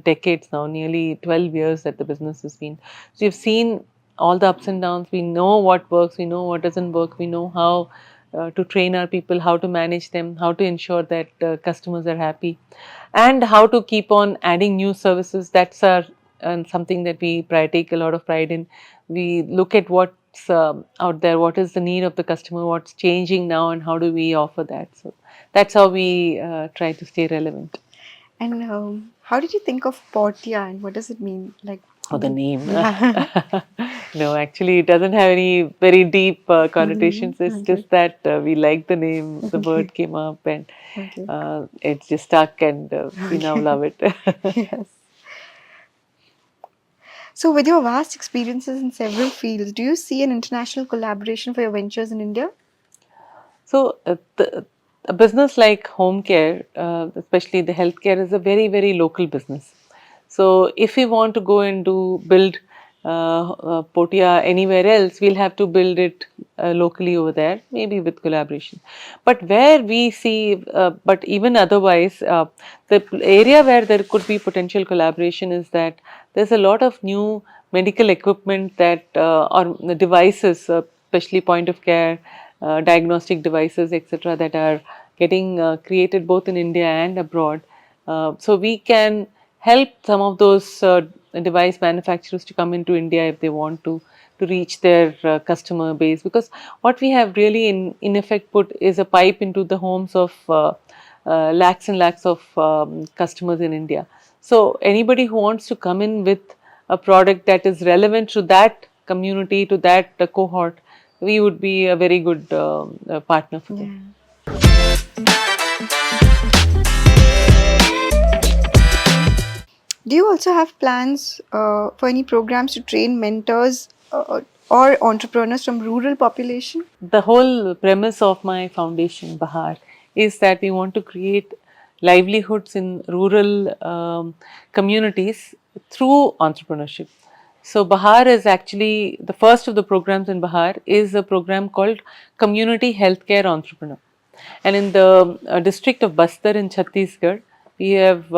decades now, nearly 12 years that the business has been. So you've seen all the ups and downs. We know what works, we know what doesn't work, we know how to train our people, how to manage them, how to ensure that customers are happy, and how to keep on adding new services. That's our something that we take a lot of pride in. We look at what's out there, what is the need of the customer, what's changing now, and how do we offer that. So that's how we try to stay relevant. And how did you think of Portia and what does it mean? Like, oh, the name. No, actually, it doesn't have any very deep connotations. It's just that we like the name. The word came up, and it just stuck, and we now love it. Yes. So, with your vast experiences in several fields, do you see an international collaboration for your ventures in India? So, a business like home care, especially the healthcare, is a very, very local business. So, if we want to go and build Portia anywhere else, we'll have to build it locally over there, maybe with collaboration. But where we see, but even otherwise, the area where there could be potential collaboration is that there's a lot of new medical equipment that or the devices, especially point of care, diagnostic devices, etc., that are getting created both in India and abroad. So we can help some of those device manufacturers to come into India if they want to reach their customer base, because what we have really in effect put is a pipe into the homes of lakhs and lakhs of customers in India. So anybody who wants to come in with a product that is relevant to that community, to that cohort, we would be a very good partner for them. Do you also have plans for any programs to train mentors or entrepreneurs from rural population? The whole premise of my foundation, Bahar, is that we want to create livelihoods in rural communities through entrepreneurship. So Bahar is actually the first of the programs in Bahar is a program called Community Healthcare Entrepreneur. And in the district of Bastar in Chhattisgarh, we have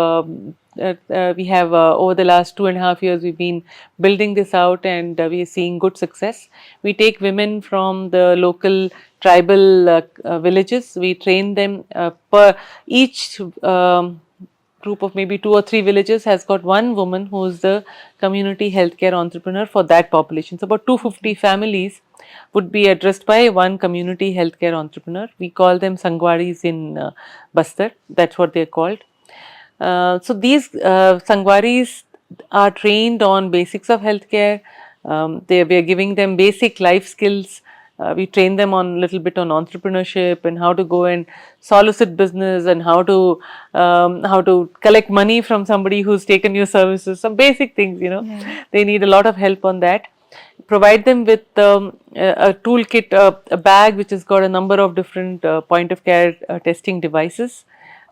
over the last 2.5 years, we've been building this out, and we are seeing good success. We take women from the local tribal villages, we train them per each group of maybe 2 or 3 villages has got one woman who is the community healthcare entrepreneur for that population. So about 250 families would be addressed by one community healthcare entrepreneur. We call them Sangwaris in Bastar. That's what they're called. So these Sangwaris are trained on basics of healthcare. We are giving them basic life skills. We train them on a little bit on entrepreneurship and how to go and solicit business and how to collect money from somebody who's taken your services. Some basic things, They need a lot of help on that. Provide them with a toolkit, a bag which has got a number of different point of care testing devices,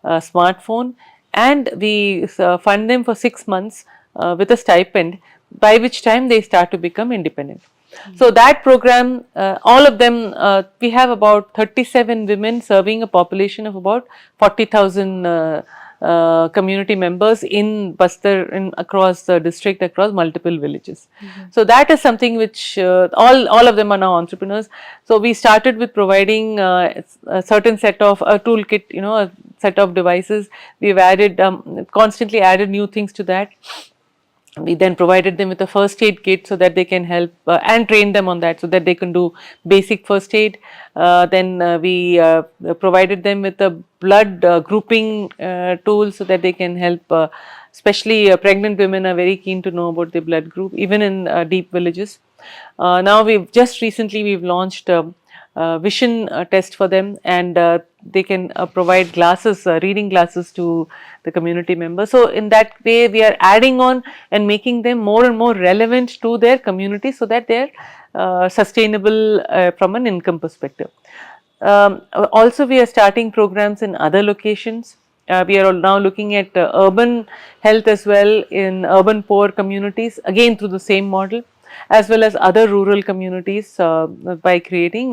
a smartphone, and we fund them for 6 months with a stipend, by which time they start to become independent. So that program, all of them, we have about 37 women serving a population of about 40,000 community members in Bastar, in across the district, across multiple villages. So that is something which all of them are now entrepreneurs. So we started with providing a certain set of a toolkit, a set of devices. We've added constantly added new things to that. We then provided them with a first aid kit so that they can help and train them on that so that they can do basic first aid. Then we provided them with a blood grouping tool so that they can help, especially pregnant women are very keen to know about their blood group, even in deep villages. Now we've just recently we've launched vision test for them, and they can provide glasses, reading glasses to the community members. So in that way we are adding on and making them more and more relevant to their community so that they are sustainable from an income perspective. Also we are starting programs in other locations. We are now looking at urban health as well in urban poor communities, again through the same model, as well as other rural communities by creating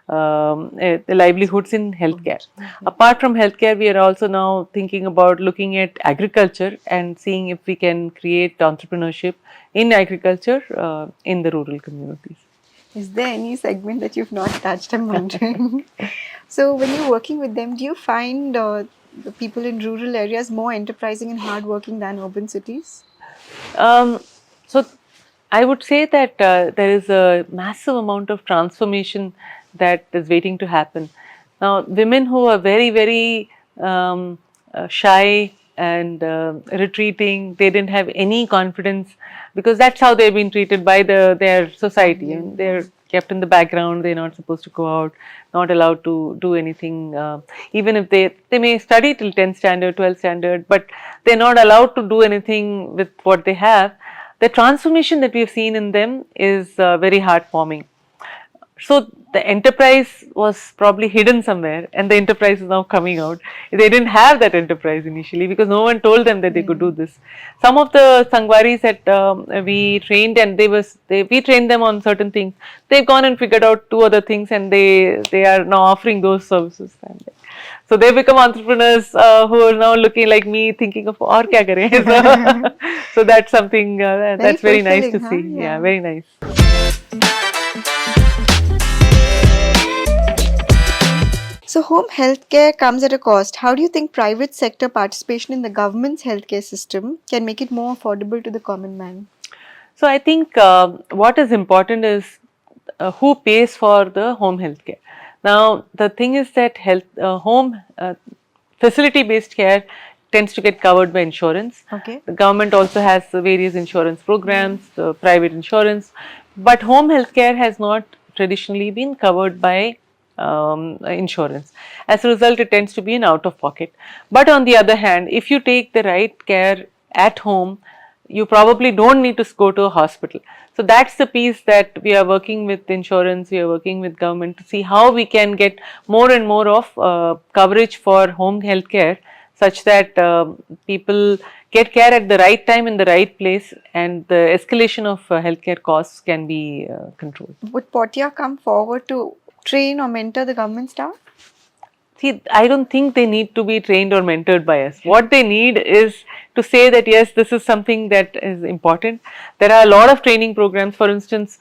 livelihoods in healthcare. Apart from healthcare, we are also now thinking about looking at agriculture and seeing if we can create entrepreneurship in agriculture in the rural communities. Is there any segment that you've not touched? I'm wondering. So when you're working with them, do you find the people in rural areas more enterprising and hardworking than urban cities? So I would say that there is a massive amount of transformation that is waiting to happen. Now, women who are very, very shy and retreating, they didn't have any confidence because that's how they've been treated by their society, and they're kept in the background. They're not supposed to go out, not allowed to do anything. Even if they may study till 10th standard, 12th standard, but they're not allowed to do anything with what they have. The transformation that we've seen in them is very heartwarming. So the enterprise was probably hidden somewhere, and the enterprise is now coming out. They didn't have that enterprise initially because no one told them that they could do this. Some of the Sangwaris that we trained, and we trained them on certain things. They've gone and figured out 2 other things, and they are now offering those services. So they become entrepreneurs who are now looking like me, thinking of aur kya kare. So that's something that's very nice to see. Yeah, very nice. So home healthcare comes at a cost. How do you think private sector participation in the government's healthcare system can make it more affordable to the common man? So I think what is important is who pays for the home healthcare. Now the thing is that home facility based care tends to get covered by insurance. Okay. The government also has various insurance programs, private insurance, but home healthcare has not traditionally been covered by insurance. As a result, it tends to be an out of pocket. But on the other hand, if you take the right care at home, you probably don't need to go to a hospital. So that's the piece that we are working with insurance, we are working with government to see how we can get more and more of coverage for home health care, such that people get care at the right time in the right place, and the escalation of healthcare costs can be controlled. Would Portia come forward to train or mentor the government staff? See, I don't think they need to be trained or mentored by us. What they need is to say that yes, this is something that is important. There are a lot of training programs. For instance,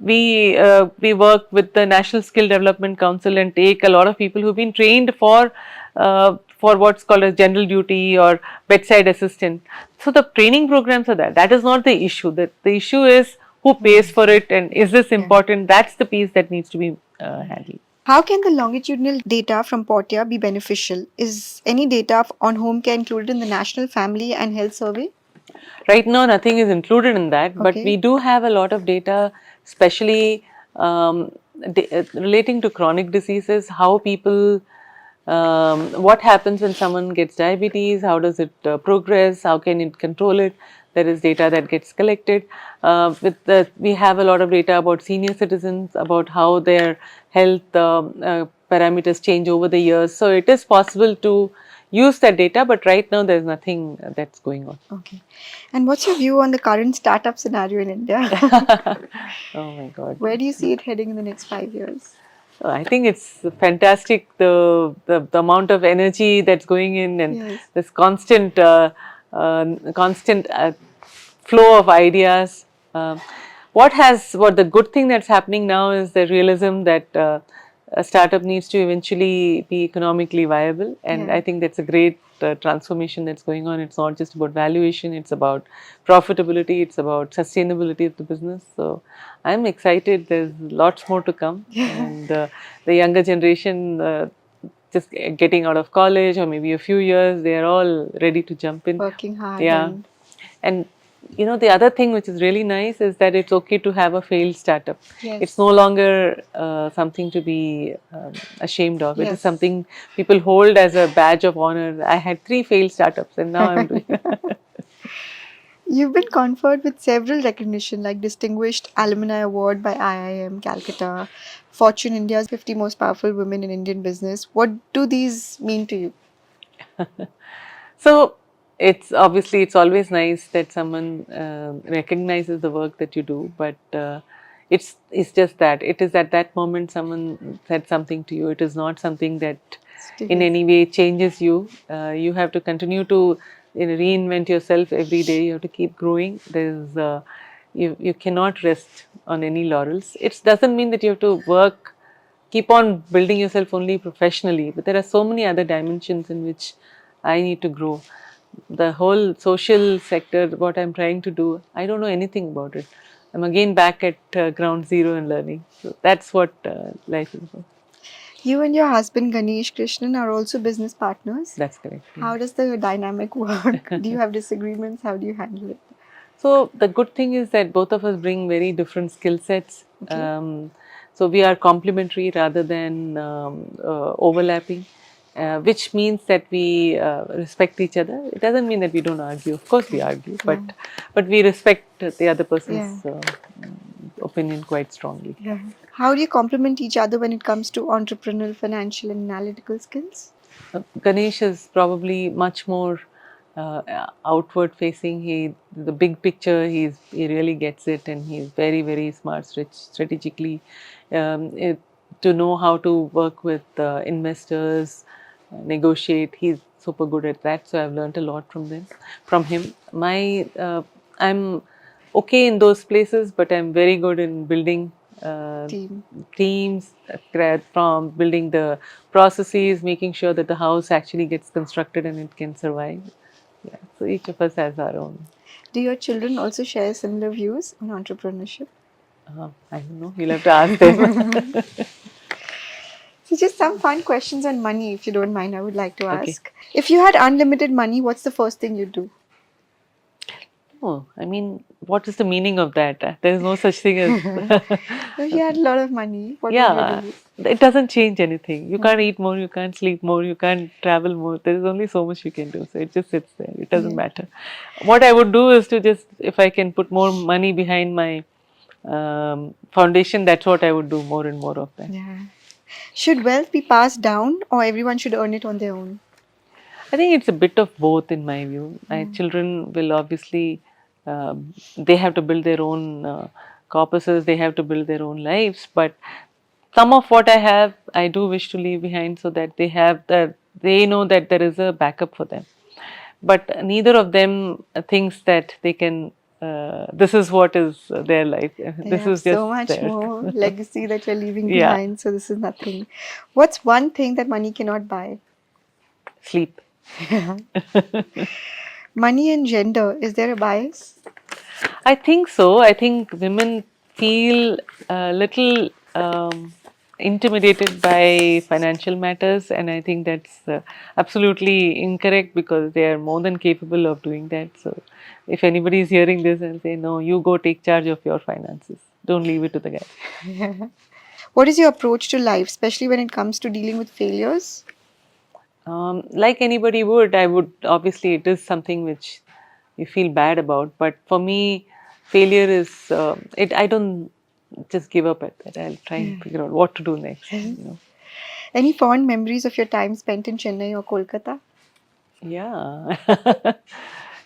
we work with the National Skill Development Council and take a lot of people who've been trained for what's called as general duty or bedside assistant. So the training programs are there. That is not the issue. The issue is who pays for it and is this important? That's the piece that needs to be handled. How can the longitudinal data from Portia be beneficial? Is any data on home care included in the National Family and Health Survey? Right now, nothing is included in that, but we do have a lot of data, especially relating to chronic diseases, how people, what happens when someone gets diabetes, how does it progress, how can it control it. There is data that gets collected. We have a lot of data about senior citizens, about how their health parameters change over the years. So it is possible to use that data, but right now there's nothing that's going on. Okay. And what's your view on the current startup scenario in India? Oh my God. Where do you see it heading in the next 5 years? I think it's fantastic, the amount of energy that's going in, and Yes. this constant flow of ideas. What the good thing that's happening now is the realism that a startup needs to eventually be economically viable, and Yeah. I think that's a great transformation that's going on. It's not just about valuation; it's about profitability. It's about sustainability of the business. So I'm excited. There's lots more to come, and the younger generation. Just getting out of college or maybe a few years, they are all ready to jump in. Working hard. Yeah. And the other thing which is really nice is that it's okay to have a failed startup. Yes. It's no longer something to be ashamed of. It Yes. is something people hold as a badge of honor. I had 3 failed startups and now I'm doing. You've been conferred with several recognition like Distinguished Alumni Award by IIM Calcutta, Fortune India's 50 Most Powerful Women in Indian Business. What do these mean to you? So it's always nice that someone recognizes the work that you do, but it's just that it is at that moment someone said something to you. It is not something that in any way changes you. You have to continue to reinvent yourself every day. You have to keep growing. You cannot rest on any laurels. It doesn't mean that you have to keep on building yourself only professionally, but there are so many other dimensions in which I need to grow. The whole social sector, what I'm trying to do, I don't know anything about it. I'm again back at ground zero and learning. So that's what life is about. You and your husband Ganesh Krishnan are also business partners. That's correct. How does the dynamic work? Do you have disagreements? How do you handle it? So the good thing is that both of us bring very different skill sets. Okay. So we are complementary rather than overlapping, which means that we respect each other. It doesn't mean that we don't argue. Of course we argue, but we respect the other person's opinion quite strongly. Yeah. How do you complement each other when it comes to entrepreneurial, financial, and analytical skills? Ganesh is probably much more outward facing. The big picture, he really gets it, and he's very, very smart strategically to know how to work with investors, negotiate. He's super good at that. So I've learned a lot from him. I'm okay in those places, but I'm very good in building teams, from building the processes, making sure that the house actually gets constructed and it can survive. Yeah, so each of us has our own. Do your children also share similar views on entrepreneurship? I don't know. You'll have to ask them. So just some fun questions on money, if you don't mind, I would like to ask. If you had unlimited money, what's the first thing you'd do? Oh, I mean, what is the meaning of that? There is no such thing as. If you had a lot of money, what would you do? It doesn't change anything. You can't eat more, you can't sleep more, you can't travel more. There is only so much you can do. So it just sits there. It doesn't matter. What I would do is to just, if I can put more money behind my foundation, that's what I would do, more and more of that. Yeah. Should wealth be passed down or everyone should earn it on their own? I think it's a bit of both in my view. My children will obviously, they have to build their own corpuses, they have to build their own lives, but some of what I have, I do wish to leave behind so that they know that there is a backup for them. But neither of them thinks that they can, this is what is their life. This is just so much more legacy that you're leaving Yeah. behind, so this is nothing. What's one thing that money cannot buy? Sleep. Money and gender, is there a bias? I think so. I think women feel a little intimidated by financial matters, and I think that's absolutely incorrect because they are more than capable of doing that. So, if anybody is hearing this and say, no, you go take charge of your finances, don't leave it to the guy. What is your approach to life, especially when it comes to dealing with failures? Like anybody would, I would obviously, it is something which you feel bad about, but for me, failure is I don't just give up at that. I'll try and figure out what to do next. Any fond memories of your time spent in Chennai or Kolkata? Yeah.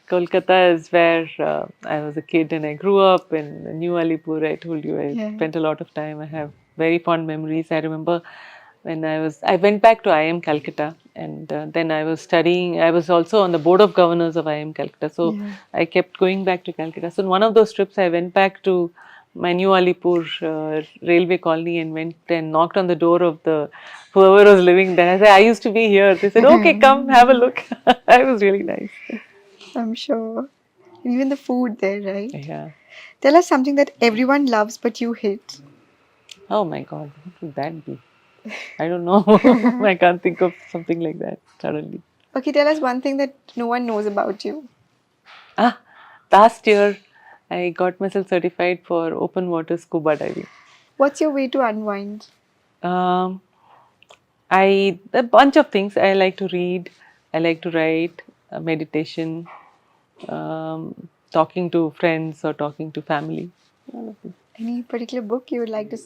Kolkata is where I was a kid and I grew up in New Alipur. I told you I Yeah. spent a lot of time. I have very fond memories. I remember when I went back to IIM Calcutta, and then I was studying. I was also on the board of governors of IIM Calcutta. So Yeah. I kept going back to Calcutta. So in one of those trips, I went back to my New Alipur railway colony and went and knocked on the door of the whoever was living there. I said, I used to be here. They said, okay, come have a look. It was really nice. I'm sure. Even the food there, right? Yeah. Tell us something that everyone loves but you hate. Oh my God, what would that be? I don't know. I can't think of something like that suddenly. Okay, tell us one thing that no one knows about you. Ah, last year I got myself certified for open water scuba diving. What's your way to unwind? Um, a bunch of things. I like to read. I like to write. Meditation. Talking to friends or talking to family. All of this. Any particular book you would like to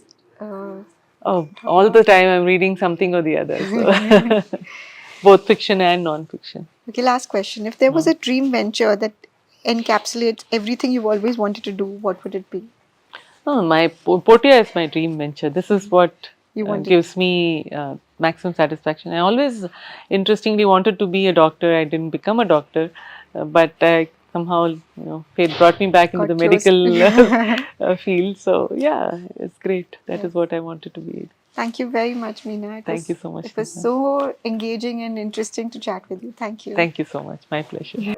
Oh, talk all about? the time I'm reading something or the other. So both fiction and non-fiction. Okay, last question. If there was a dream venture that encapsulates everything you've always wanted to do, what would it be? Oh, my Portia is my dream venture. This is what You wanted gives me maximum satisfaction. I always, interestingly, wanted to be a doctor. I didn't become a doctor, but I somehow, fate brought me back into got the close. medical field. So yeah, it's great. That Yeah. is what I wanted to be. Thank you very much, Meena. Thank you so much, It was Neha. so engaging and interesting to chat with you. Thank you. Thank you so much. My pleasure.